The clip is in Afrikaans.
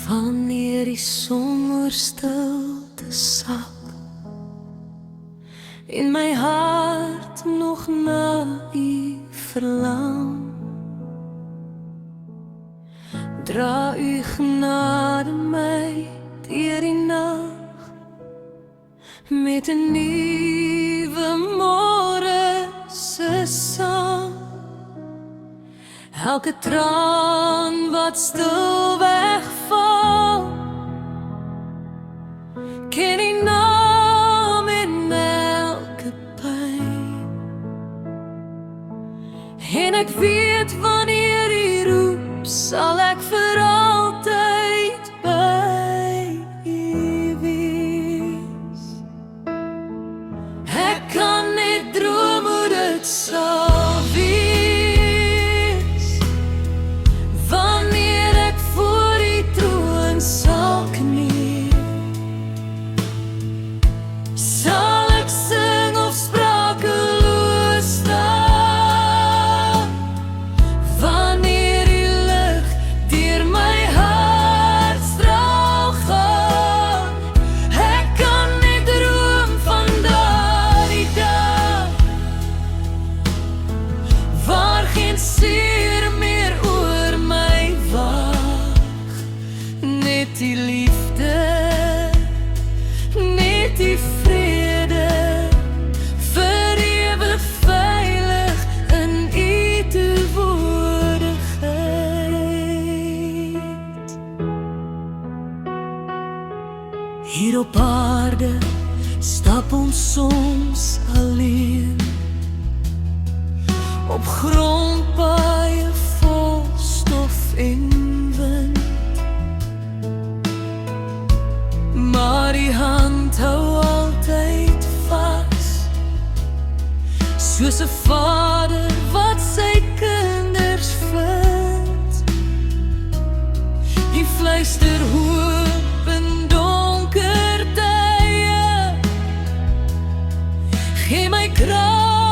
Wanneer die somer stilte sak en my hart nog na u verlang, dra u genade my deur die nag met 'n nuwe môre se sang. Elke traan wat stil wegval, ken die naam in elke pyn. En ek weet wanneer u roep, sal ek vir altyd by u wees. Ek kan net droom hoe dit sal wees, wanneer ek voor u troon sal kniel. Sal ek sing of sprakeloos staan, wanneer u lig deur my hartstraal gaan. Ek kan net droom van daardie dag, waar geen seer meer oor my wag. Net die liefde, net die vrede, vir ewig veilig in u teenwoordigheid. Hier op aarde stap ons soms alleen, op grondpaaie vol stof en wind, maar die hand hou altyd vas, soos 'n vader wat sy kinders vind. Die fluister hoop in donker tye, gee my krag